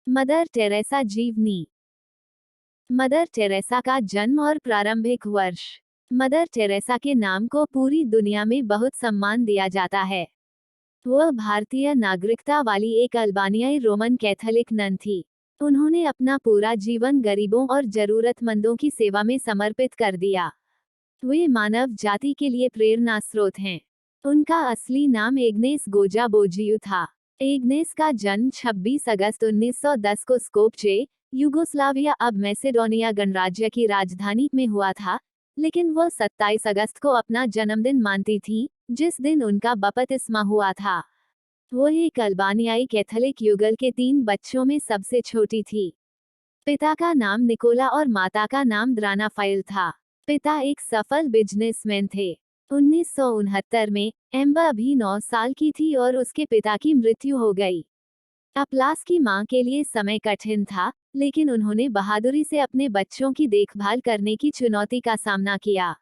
Mother Teresa जीवनी। Mother Teresa का जन्म और प्रारंभिक वर्ष। मदर टेरेसा के नाम को पूरी दुनिया में बहुत सम्मान दिया जाता है। वह भारतीय नागरिकता वाली एक अल्बानियाई रोमन कैथोलिक नन थी। उन्होंने अपना पूरा जीवन गरीबों और जरूरतमंदों की सेवा में समर्पित कर दिया। वे मानव जाति के लिए प्रेरणा स्रोत हैं। उनका असली नाम एग्नेस गोजा बोजियू था। एग्नेस का जन्म 26 अगस्त 1910 को स्कोप्जे, यूगोस्लाविया अब मैसेडोनिया गणराज्य की राजधानी में हुआ था, लेकिन वह 27 अगस्त को अपना जन्मदिन मानती थी, जिस दिन उनका बपतिस्मा हुआ था। वो एक अल्बानियाई कैथोलिक युगल के 3 बच्चों में सबसे छोटी थी। पिता का नाम निकोला और माता का नाम द्राना फाइल था। पिता एक सफल बिजनेसमैन थे। 1969 में एम्बर अभी 9 साल की थी और उसके पिता की मृत्यु हो गई। अपलास की मां के लिए समय कठिन था, लेकिन उन्होंने बहादुरी से अपने बच्चों की देखभाल करने की चुनौती का सामना किया।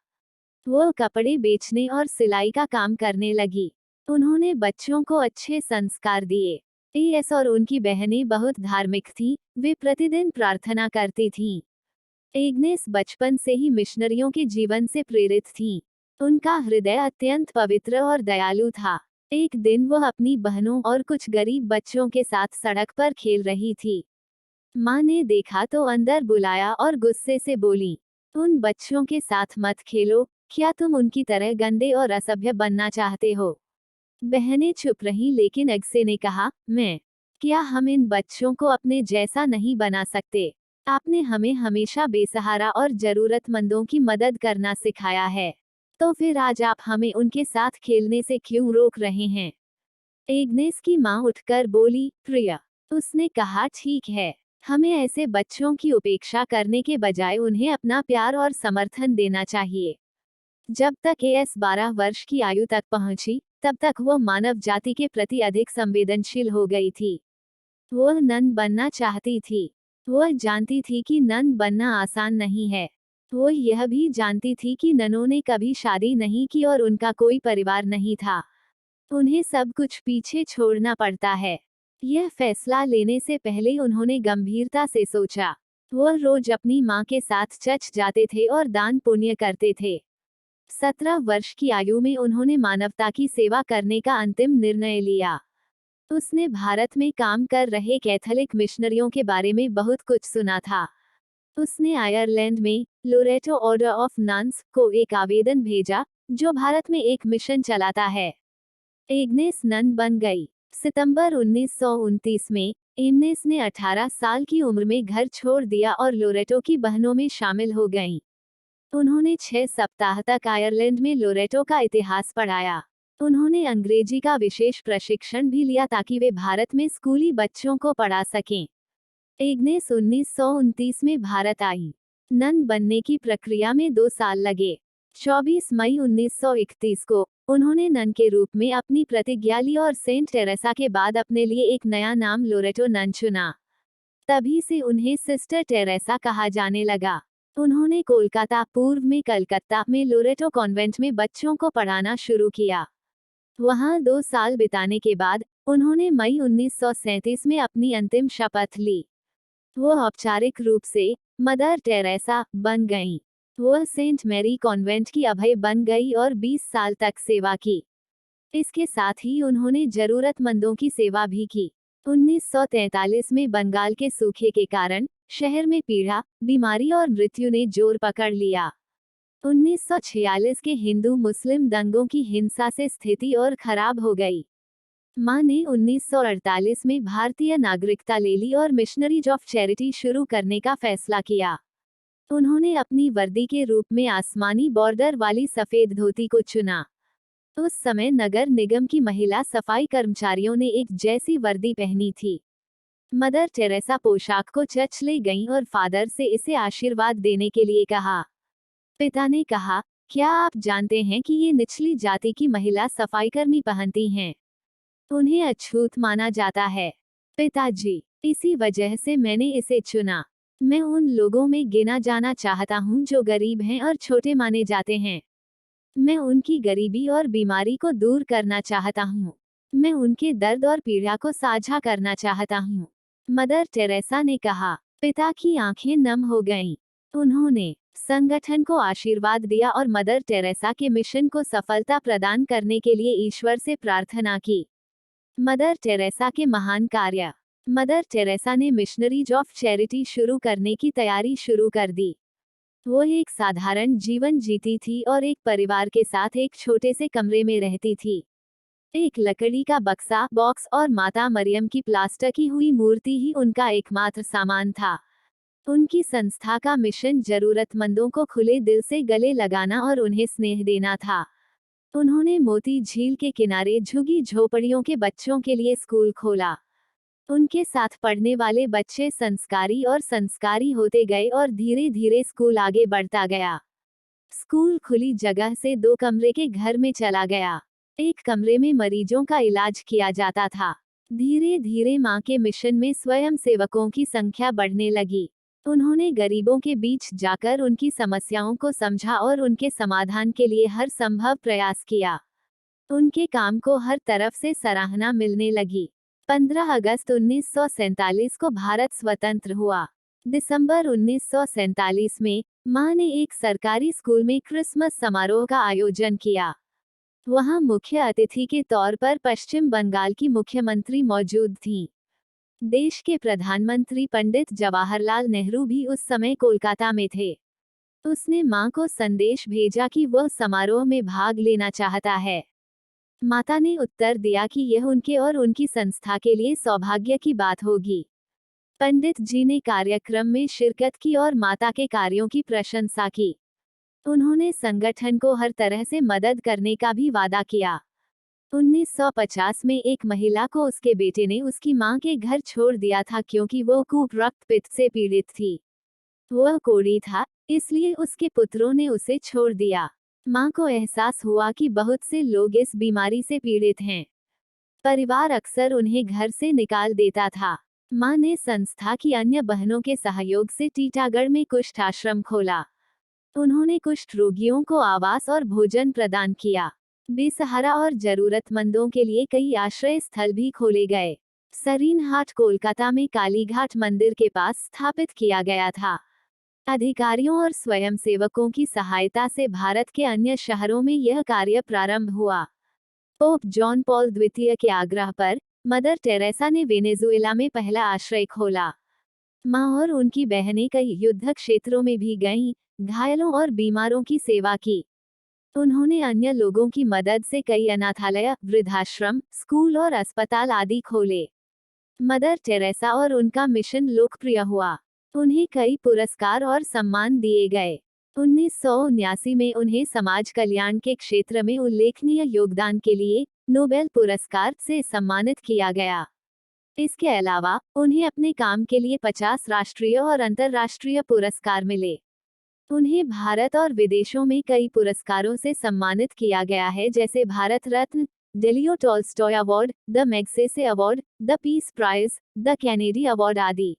वो कपड़े बेचने और सिलाई का काम करने लगी। उन्होंने बच्चों को अच्छे संस्कार दिए। एस और उनकी बहनें बहुत धार्मिक थीं, वे प्रतिदिन प्रार्थना करती थीं। एग्नेस बचपन से ही मिशनरियों के जीवन से प्रेरित थीं। उनका हृदय अत्यंत पवित्र और दयालु था। एक दिन वह अपनी बहनों और कुछ गरीब बच्चों के साथ सड़क पर खेल रही थी। माँ ने देखा तो अंदर बुलाया और गुस्से से बोली, उन बच्चों के साथ मत खेलो, क्या तुम उनकी तरह गंदे और असभ्य बनना चाहते हो? बहनें चुप रहीं, लेकिन अगसे ने कहा, क्या हम इन बच्चों को अपने जैसा नहीं बना सकते? आपने हमें हमेशा बेसहारा और जरूरतमंदों की मदद करना सिखाया है, तो फिर आज आप हमें उनके साथ खेलने से क्यों रोक रहे हैं? एग्नेस की माँ उठकर बोली, प्रिया, उसने कहा, ठीक है, हमें ऐसे बच्चों की उपेक्षा करने के बजाय उन्हें अपना प्यार और समर्थन देना चाहिए। जब तक एस 12 वर्ष की आयु तक पहुंची, तब तक वह मानव जाति के प्रति अधिक संवेदनशील हो गई थी। वह नन बनना चाहती थी। वह जानती थी कि नन बनना आसान नहीं है। वह यह भी जानती थी कि ननों ने कभी शादी नहीं की और उनका कोई परिवार नहीं था। उन्हें सब कुछ पीछे छोड़ना पड़ता है। यह फैसला लेने से पहले उन्होंने गंभीरता से सोचा। वह रोज अपनी माँ के साथ चर्च जाते थे और दान पुण्य करते थे। 17 वर्ष की आयु में उन्होंने मानवता की सेवा करने का अंतिम निर्णय लिया। उसने भारत में काम कर रहे कैथोलिक मिशनरियों के बारे में बहुत कुछ सुना था। उसने आयरलैंड में लोरेटो ऑर्डर ऑफ नन्स को एक आवेदन भेजा, जो भारत में एक मिशन चलाता है। एग्नेस नन बन गई। सितंबर 1929 में एग्नेस ने 18 साल की उम्र में घर छोड़ दिया और लोरेटो की बहनों में शामिल हो गईं। उन्होंने 6 सप्ताह तक आयरलैंड में लोरेटो का इतिहास पढ़ाया। उन्होंने अंग्रेजी का विशेष प्रशिक्षण भी लिया ताकि वे भारत में स्कूली बच्चों को पढ़ा सकें। एग्नेस 1929 में भारत आई। नन बनने की प्रक्रिया में 2 साल लगे। 24 मई 1931 को उन्होंने नन के रूप में अपनी प्रतिज्ञा ली और सेंट टेरेसा के बाद अपने लिए एक नया नाम लोरेटो नन चुना। तभी से उन्हें सिस्टर टेरेसा कहा जाने लगा। उन्होंने कोलकाता, पूर्व में कलकत्ता में लोरेटो कॉन्वेंट में बच्चों को पढ़ाना शुरू किया। वहां 2 साल बिताने के बाद उन्होंने मई 1937 में अपनी अंतिम शपथ ली। वो औपचारिक रूप से मदर टेरेसा बन गईं। वह सेंट मैरी कॉन्वेंट की अभय बन गई और 20 साल तक सेवा की। इसके साथ ही उन्होंने जरूरतमंदों की सेवा भी की। 1943 में बंगाल के सूखे के कारण शहर में पीड़ा, बीमारी और मृत्यु ने जोर पकड़ लिया। 1946 के हिंदू मुस्लिम दंगों की हिंसा से स्थिति और खराब हो गई। मां ने 1948 में भारतीय नागरिकता ले ली और मिशनरीज ऑफ चैरिटी शुरू करने का फैसला किया। उन्होंने अपनी वर्दी के रूप में आसमानी बॉर्डर वाली सफेद धोती को चुना। उस समय नगर निगम की महिला सफाई कर्मचारियों ने एक जैसी वर्दी पहनी थी। मदर टेरेसा पोशाक को चर्च ले गईं और फादर से इसे आशीर्वाद देने के लिए कहा। पिता ने कहा, क्या आप जानते हैं कि ये निचली जाति की महिला सफाईकर्मी पहनती हैं? उन्हें अछूत माना जाता है। पिताजी, इसी वजह से मैंने इसे चुना। मैं उन लोगों में गिना जाना चाहता हूँ जो गरीब हैं और छोटे माने जाते हैं। मैं उनकी गरीबी और बीमारी को दूर करना चाहता हूँ। मैं उनके दर्द और पीड़ा को साझा करना चाहता हूँ। मदर टेरेसा ने कहा। पिता की आंखें नम हो गईं। उन्होंने संगठन को आशीर्वाद दिया और मदर टेरेसा के मिशन को सफलता प्रदान करने के लिए ईश्वर से प्रार्थना की। मदर टेरेसा के महान कार्य। मदर टेरेसा ने मिशनरीज ऑफ चैरिटी शुरू करने की तैयारी शुरू कर दी। वो एक साधारण जीवन जीती थी और एक परिवार के साथ एक छोटे से कमरे में रहती थी। एक लकड़ी का बक्सा बॉक्स और माता मरियम की प्लास्टर की हुई मूर्ति ही उनका एकमात्र सामान था। उनकी संस्था का मिशन जरूरतमंदों को खुले दिल से गले लगाना और उन्हें स्नेह देना था। उन्होंने मोती झील के किनारे झुगी झोपड़ियों के बच्चों के लिए स्कूल खोला। उनके साथ पढ़ने वाले बच्चे संस्कारी होते गए और धीरे धीरे स्कूल आगे बढ़ता गया। स्कूल खुली जगह से 2 कमरे के घर में चला गया। एक कमरे में मरीजों का इलाज किया जाता था। धीरे धीरे मां के मिशन में स्वयं सेवकों की संख्या बढ़ने लगी। उन्होंने गरीबों के बीच जाकर उनकी समस्याओं को समझा और उनके समाधान के लिए हर संभव प्रयास किया। उनके काम को हर तरफ से सराहना मिलने लगी। 15 अगस्त 1947 को भारत स्वतंत्र हुआ। दिसंबर 1947 में मां ने एक सरकारी स्कूल में क्रिसमस समारोह का आयोजन किया। वहां मुख्य अतिथि के तौर पर पश्चिम बंगाल की मुख्यमंत्री मौजूद थीं। देश के प्रधानमंत्री पंडित जवाहरलाल नेहरू भी उस समय कोलकाता में थे। उसने मां को संदेश भेजा कि वह समारोह में भाग लेना चाहता है। माता ने उत्तर दिया कि यह उनके और उनकी संस्था के लिए सौभाग्य की बात होगी। पंडित जी ने कार्यक्रम में शिरकत की और माता के कार्यों की प्रशंसा की। उन्होंने संगठन को हर तरह से मदद करने का भी वादा किया। 1950 में एक महिला को उसके बेटे ने उसकी मां के घर छोड़ दिया था क्योंकि वो कूप रक्तपित्त से पीड़ित थी। वह कोढ़ी था, इसलिए उसके पुत्रों ने उसे छोड़ दिया। मां को एहसास हुआ कि बहुत से लोग इस बीमारी से पीड़ित हैं। परिवार अक्सर उन्हें घर से निकाल देता था। मां ने संस्था की अन्य बहनों के सहयोग से टीटागढ़ में कुष्ठ आश्रम खोला। उन्होंने कुष्ठ रोगियों को आवास और भोजन प्रदान किया। बेसहारा और जरूरतमंदों के लिए कई आश्रय स्थल भी खोले गए। सरीनहाट कोलकाता में कालीघाट मंदिर के पास स्थापित किया गया था। अधिकारियों और स्वयंसेवकों की सहायता से भारत के अन्य शहरों में यह कार्य प्रारंभ हुआ। पोप जॉन पॉल द्वितीय के आग्रह पर मदर टेरेसा ने वेनेजुएला में पहला आश्रय खोला। मां और उनकी बहनें कई युद्ध क्षेत्रों में भी गईं, घायलों और बीमारों की सेवा की। उन्होंने अन्य लोगों की मदद से कई अनाथालय, वृद्धाश्रम, स्कूल और अस्पताल आदि खोले। मदर टेरेसा और उनका मिशन लोकप्रिय हुआ। उन्हें कई पुरस्कार और सम्मान दिए गए। 1979 में उन्हें समाज कल्याण के क्षेत्र में उल्लेखनीय योगदान के लिए नोबेल पुरस्कार से सम्मानित किया गया। इसके अलावा उन्हें अपने काम के लिए 50 राष्ट्रीय और अंतर्राष्ट्रीय पुरस्कार मिले। उन्हें भारत और विदेशों में कई पुरस्कारों से सम्मानित किया गया है, जैसे Bharat Ratna, the Leo Tolstoy award, the Magsaysay award, the peace prize, the Kennedy award आदि।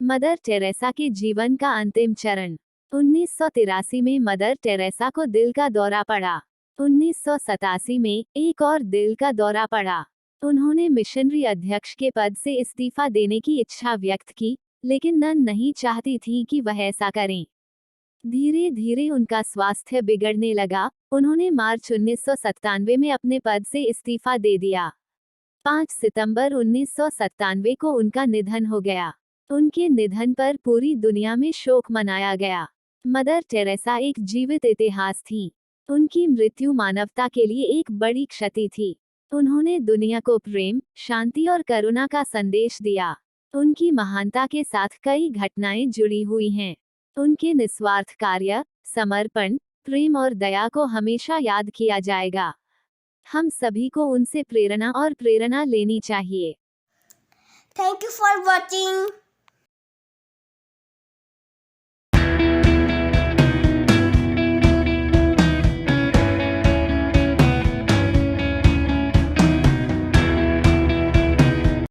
मदर टेरेसा के जीवन का अंतिम चरण। 1983 में मदर टेरेसा को दिल का दौरा पड़ा। 1987 में एक और दिल का दौरा पड़ा। उन्होंने मिशनरी अध्यक्ष के पद से इस्तीफा देने की इच्छा व्यक्त की, लेकिन नन नहीं चाहती थी कि वह ऐसा करें। धीरे धीरे उनका स्वास्थ्य बिगड़ने लगा। उन्होंने मार्च 1997 में अपने पद से इस्तीफा दे दिया। 5 सितंबर 1997 को उनका निधन हो गया। उनके निधन पर पूरी दुनिया में शोक मनाया गया। मदर टेरेसा एक जीवित इतिहास थीं। उनकी मृत्यु मानवता के लिए एक बड़ी क्षति थी। उन्होंने दुनिया को प्रेम, शांति और करुणा का संदेश दिया। उनकी महानता के साथ कई घटनाएं जुड़ी हुई हैं। उनके निस्वार्थ कार्य, समर्पण, प्रेम और दया को हमेशा याद किया जाएगा। हम सभी को उनसे प्रेरणा लेनी चाहिए। Thank you for watching.